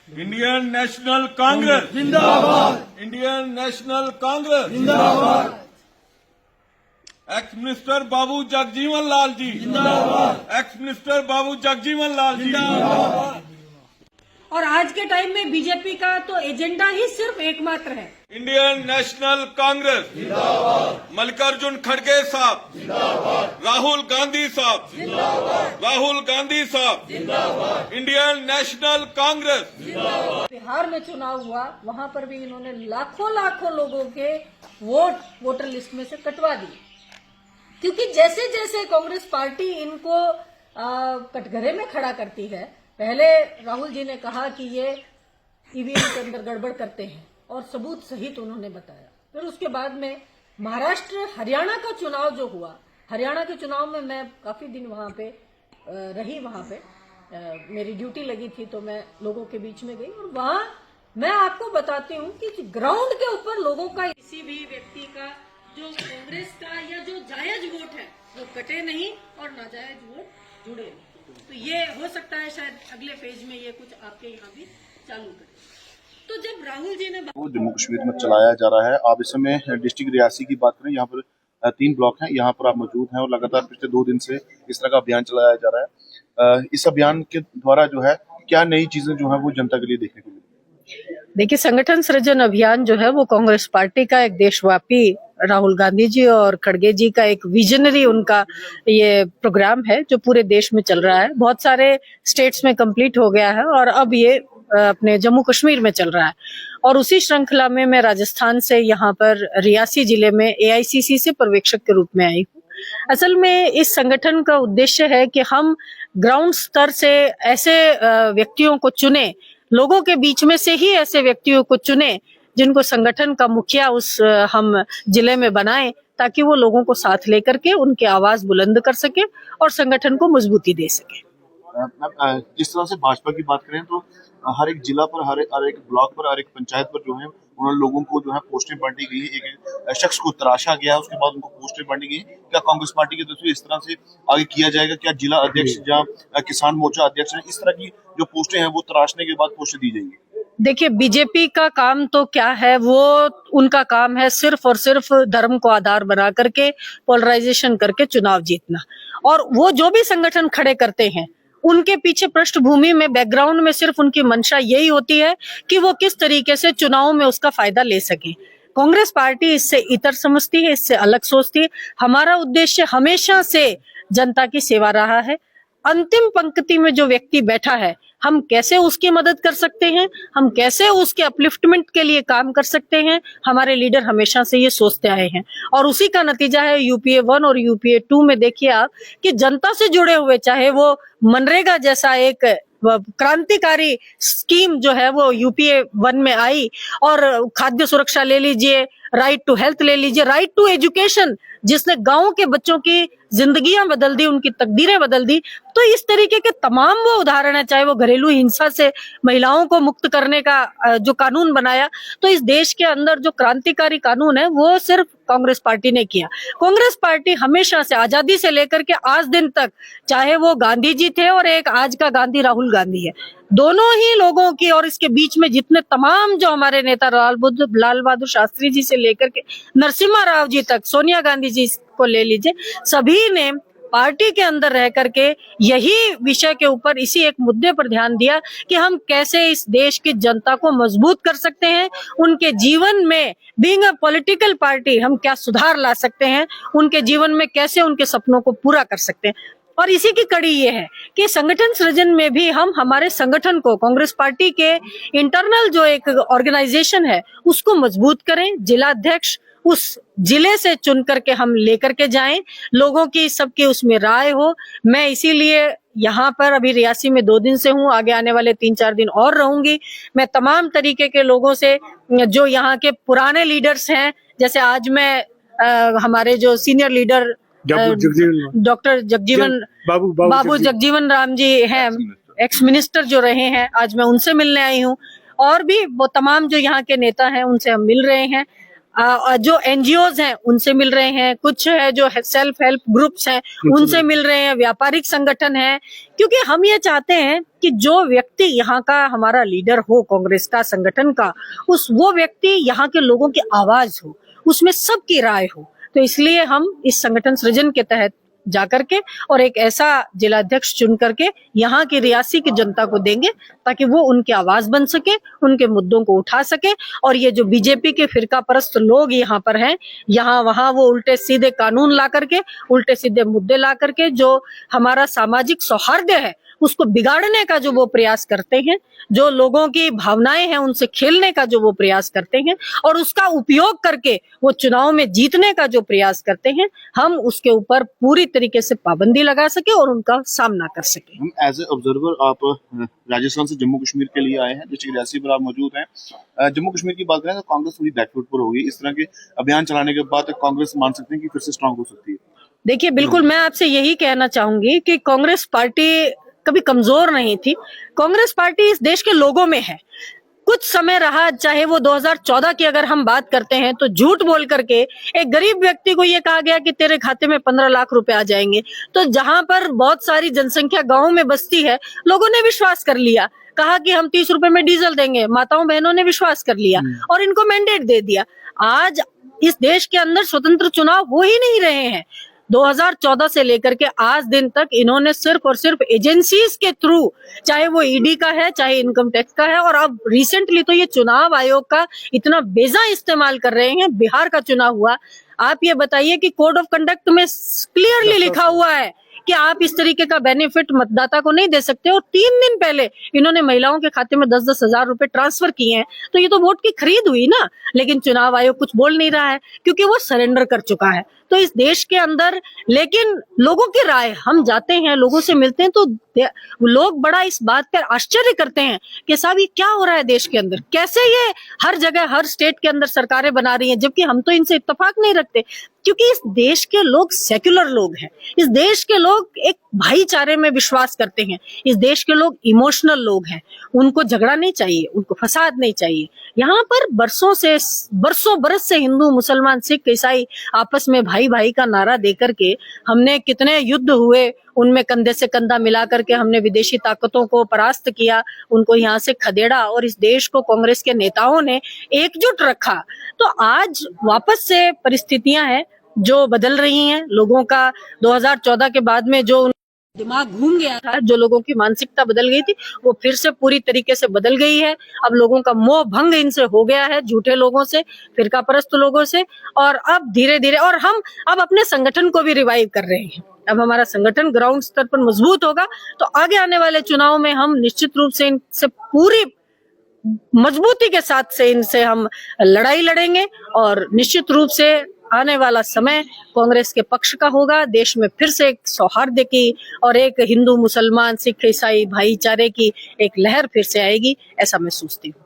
Indian national Congress जिंदाबाद। Indian national Congress जिंदाबाद। Ex minister बाबू जगजीवन लाल जी जिंदाबाद। एक्स मिनिस्टर बाबू जगजीवन लाल जी जिंदाबाद। और आज के टाइम में बीजेपी का तो एजेंडा ही सिर्फ एकमात्र है, इंडियन नेशनल कांग्रेस जिंदाबाद। मल्लिकार्जुन खड़गे साहब जिंदाबाद। राहुल गांधी साहब जिंदाबाद। राहुल गांधी साहब जिंदाबाद। इंडियन नेशनल कांग्रेस जिंदाबाद। बिहार में चुनाव हुआ, वहां पर भी इन्होंने लाखों लाखों लोगों के वोटर लिस्ट में से कटवा दिए, क्योंकि जैसे जैसे कांग्रेस पार्टी इनको कटघरे में खड़ा करती है, पहले राहुल जी ने कहा कि ये ईवीएम के अंदर गड़बड़ करते हैं और सबूत सहित उन्होंने बताया। फिर उसके बाद में महाराष्ट्र हरियाणा का चुनाव जो हुआ, हरियाणा के चुनाव में मैं काफी दिन वहां पे रही, वहां पे मेरी ड्यूटी लगी थी, तो मैं लोगों के बीच में गई और वहां मैं आपको बताती हूँ कि ग्राउंड के ऊपर लोगों का, किसी भी व्यक्ति का जो कांग्रेस का या जो जायज वोट है वो कटे नहीं और नाजायज वोट जुड़े नहीं। तो ये हो सकता है शायद अगले फेज में ये कुछ आपके यहाँ भी चालू करें। तो जब राहुल जी ने वो जम्मू कश्मीर में चलाया जा रहा है, आप इस समय डिस्ट्रिक्ट रियासी की बात करें, यहाँ पर 3 ब्लॉक हैं, यहाँ पर आप मौजूद हैं और लगातार पिछले 2 दिन से इस तरह का अभियान चलाया जा रहा है। इस अभियान के द्वारा जो है क्या नई चीजें जो है वो जनता के लिए देखने को मिली? देखिए, संगठन सृजन अभियान जो है वो कांग्रेस पार्टी का एक देशव्यापी, राहुल गांधी जी और खड़गे जी का एक विजनरी उनका ये प्रोग्राम है जो पूरे देश में चल रहा है। बहुत सारे स्टेट्स में कंप्लीट हो गया है और अब ये अपने जम्मू कश्मीर में चल रहा है। और उसी श्रृंखला में मैं राजस्थान से यहाँ पर रियासी जिले में एआईसीसी से पर्यवेक्षक के रूप में आई हूँ। असल में इस संगठन का उद्देश्य है कि हम ग्राउंड स्तर से ऐसे व्यक्तियों को चुने, लोगों के बीच में से ही ऐसे व्यक्तियों को चुने जिनको संगठन का मुखिया उस हम जिले में बनाएं, ताकि वो लोगों को साथ लेकर के उनकी आवाज बुलंद कर सके और संगठन को मजबूती दे सके। जिस तरह से भाजपा की बात करें तो हर एक जिला पर, हर एक ब्लॉक पर, हर एक पंचायत पर जो है उन्होंने लोगों को जो है पोस्टें बांटी गई है, एक शख्स को तराशा गया है, उसके बाद उनको पोस्टें बांटी गई। क्या कांग्रेस पार्टी की तरफ से इस तरह से आगे किया जाएगा? क्या जिला अध्यक्ष या किसान मोर्चा अध्यक्ष है, इस तरह की जो पोस्टें हैं वो तराशने के बाद पोस्टें दी जाएंगी? देखिए, बीजेपी का काम तो क्या है, वो उनका काम है सिर्फ और सिर्फ धर्म को आधार बना करके पोलराइजेशन करके चुनाव जीतना। और वो जो भी संगठन खड़े करते हैं उनके पीछे पृष्ठभूमि में, बैकग्राउंड में सिर्फ उनकी मंशा यही होती है कि वो किस तरीके से चुनाव में उसका फायदा ले सके। कांग्रेस पार्टी इससे इतर समझती है, इससे अलग सोचती है। हमारा उद्देश्य हमेशा से जनता की सेवा रहा है। अंतिम पंक्ति में जो व्यक्ति बैठा है, हम कैसे उसकी मदद कर सकते हैं, हम कैसे उसके अपलिफ्टमेंट के लिए काम कर सकते हैं, हमारे लीडर हमेशा से ये सोचते आए हैं। और उसी का नतीजा है यूपीए 1 और यूपीए 2 में। देखिए आप कि जनता से जुड़े हुए, चाहे वो मनरेगा जैसा एक क्रांतिकारी स्कीम जो है वो यूपीए 1 में आई, और खाद्य सुरक्षा ले लीजिए, राइट टू हेल्थ ले लीजिए, राइट टू एजुकेशन, जिसने गांव के बच्चों की जिंदगियां बदल दी, उनकी तकदीरें बदल दी। तो इस तरीके के तमाम वो उदाहरण है, चाहे वो घरेलू हिंसा से महिलाओं को मुक्त करने का जो कानून बनाया, तो इस देश के अंदर जो क्रांतिकारी कानून है वो सिर्फ कांग्रेस पार्टी ने किया। कांग्रेस पार्टी हमेशा से, आजादी से लेकर के आज दिन तक, चाहे वो गांधी जी थे और एक आज का गांधी राहुल गांधी है, दोनों ही लोगों की, और इसके बीच में जितने तमाम जो हमारे नेता लाल बहादुर शास्त्री जी से लेकर के नरसिम्हा राव जी तक, सोनिया गांधी जी को ले लीजिए, सभी ने पार्टी के अंदर रह करके यही विषय के ऊपर, इसी एक मुद्दे पर ध्यान दिया कि हम कैसे इस देश की जनता को मजबूत कर सकते हैं, उनके जीवन में, बीइंग अ पॉलिटिकल पार्टी, हम क्या सुधार ला सकते हैं, उनके जीवन में कैसे उनके सपनों को पूरा कर सकते हैं। और इसी की कड़ी ये है कि संगठन सृजन में भी हम हमारे संगठन को, कांग्रेस पार्टी के इंटरनल जो एक ऑर्गेनाइजेशन है उसको मजबूत करें। जिला अध्यक्ष उस जिले से चुन करके हम लेकर के जाएं, लोगों की सबकी उसमें राय हो। मैं इसीलिए यहाँ पर अभी रियासी में 2 दिन से हूँ, आगे आने वाले 3-4 दिन और रहूंगी। मैं तमाम तरीके के लोगों से, जो यहाँ के पुराने लीडर्स हैं, जैसे आज मैं हमारे जो सीनियर लीडर डॉक्टर जगजीवन बाबू जगजीवन राम जी हैं, एक्स मिनिस्टर जो रहे हैं, आज मैं उनसे मिलने आई हूँ। और भी वो तमाम जो यहाँ के नेता हैं उनसे हम मिल रहे हैं। जो एनजीओज हैं उनसे मिल रहे हैं, कुछ है जो सेल्फ हेल्प ग्रुप्स हैं उनसे मिल रहे हैं, व्यापारिक संगठन है, क्योंकि हम ये चाहते हैं कि जो व्यक्ति यहाँ का हमारा लीडर हो, कांग्रेस का संगठन का, वो व्यक्ति यहाँ के लोगों की आवाज हो, उसमें सबकी राय हो। तो इसलिए हम इस संगठन सृजन के तहत जाकर के और एक ऐसा जिलाध्यक्ष चुन करके यहाँ की रियासी की जनता को देंगे ताकि वो उनकी आवाज बन सके, उनके मुद्दों को उठा सके। और ये जो बीजेपी के फिरका परस्त लोग यहाँ पर हैं, यहाँ वहाँ वो उल्टे सीधे कानून ला करके, उल्टे सीधे मुद्दे ला करके जो हमारा सामाजिक सौहार्द है उसको बिगाड़ने का जो वो प्रयास करते हैं, जो लोगों की भावनाएं हैं उनसे खेलने का जो वो प्रयास करते हैं और उसका उपयोग करके वो चुनाव में जीतने का जो प्रयास करते हैं, हम उसके ऊपर पूरी तरीके से पाबंदी लगा सके और उनका सामना कर सके। हम एज ए ऑब्जर्वर, आप राजस्थान से जम्मू कश्मीर के लिए आए हैं, डिस्ट्रिक्ट रियासी पर आप मौजूद हैं। जम्मू कश्मीर की बात करें तो कांग्रेस थोड़ी बैकफुट पर होगी, इस तरह के अभियान चलाने के बाद कांग्रेस मान सकते हैं कि फिर से स्ट्रांग हो सकती है? देखिए, बिल्कुल मैं आपसे यही कहना चाहूंगी कि कांग्रेस पार्टी कभी कमजोर नहीं थी। कांग्रेस पार्टी इस देश के लोगों में है। कुछ समय रहा, चाहे वो 2014 की अगर हम बात करते हैं तो झूठ बोल करके एक गरीब व्यक्ति को ये कहा गया कि तेरे खाते में 15 लाख रुपए आ जाएंगे। तो जहां पर बहुत सारी जनसंख्या गांव में बसती है, लोगों ने विश्वास कर लिया, कहा कि हम 30 रुपए में डीजल देंगे, माताओं बहनों ने विश्वास कर लिया और इनको मैंडेट दे दिया। आज इस देश के अंदर स्वतंत्र चुनाव हो ही नहीं रहे हैं। 2014 से लेकर के आज दिन तक इन्होंने सिर्फ और सिर्फ एजेंसीज के थ्रू, चाहे वो ईडी का है, चाहे इनकम टैक्स का है, और अब रिसेंटली तो ये चुनाव आयोग का इतना बेजा इस्तेमाल कर रहे हैं। बिहार का चुनाव हुआ, आप ये बताइए कि कोड ऑफ कंडक्ट में क्लियरली लिखा हुआ है कि आप इस तरीके का बेनिफिट मतदाता को नहीं दे सकते। और 3 दिन पहले इन्होंने महिलाओं के खाते में 10-10 हजार रुपए ट्रांसफर किए हैं। तो ये तो वोट की खरीद हुई ना। लेकिन चुनाव आयोग कुछ बोल नहीं रहा है क्योंकि वो सरेंडर कर चुका है। तो इस देश के अंदर लेकिन लोगों की राय, हम जाते हैं लोगों से मिलते हैं तो लोग बड़ा इस बात पर आश्चर्य करते हैं कि साहब ये क्या हो रहा है देश के अंदर, कैसे ये हर जगह हर स्टेट के अंदर सरकारें बना रही हैं, जबकि हम तो इनसे इत्तेफाक नहीं रखते। क्योंकि इस देश के लोग सेक्युलर लोग हैं, इस देश के लोग एक भाईचारे में विश्वास करते हैं, इस देश के लोग इमोशनल लोग हैं। उनको झगड़ा नहीं चाहिए, उनको फसाद नहीं चाहिए। यहाँ पर बरसों बरस से हिंदू मुसलमान सिख ईसाई आपस में भाई भाई का नारा देकर के हमने कितने युद्ध हुए, उनमें कंधे से कंधा मिला करके हमने विदेशी ताकतों को परास्त किया, उनको यहाँ से खदेड़ा और इस देश को कांग्रेस के नेताओं ने एकजुट रखा। तो आज वापस से परिस्थितियां हैं जो बदल रही हैं। लोगों का 2014 के बाद में जो दिमाग घूम गया था, जो लोगों की मानसिकता बदल गई थी, वो फिर से पूरी तरीके से बदल गई है। अब लोगों का मोह भंग इनसे हो गया है, झूठे लोगों से, फिरका परस्त लोगों से। और अब धीरे धीरे और हम अब अपने संगठन को भी रिवाइव कर रहे हैं। अब हमारा संगठन ग्राउंड स्तर पर मजबूत होगा तो आगे आने वाले चुनाव में हम निश्चित रूप से इनसे पूरी मजबूती के साथ से इनसे हम लड़ाई लड़ेंगे और निश्चित रूप से आने वाला समय कांग्रेस के पक्ष का होगा। देश में फिर से एक सौहार्द की और एक हिंदू मुसलमान सिख ईसाई भाईचारे की एक लहर फिर से आएगी, ऐसा मैं सोचती हूँ।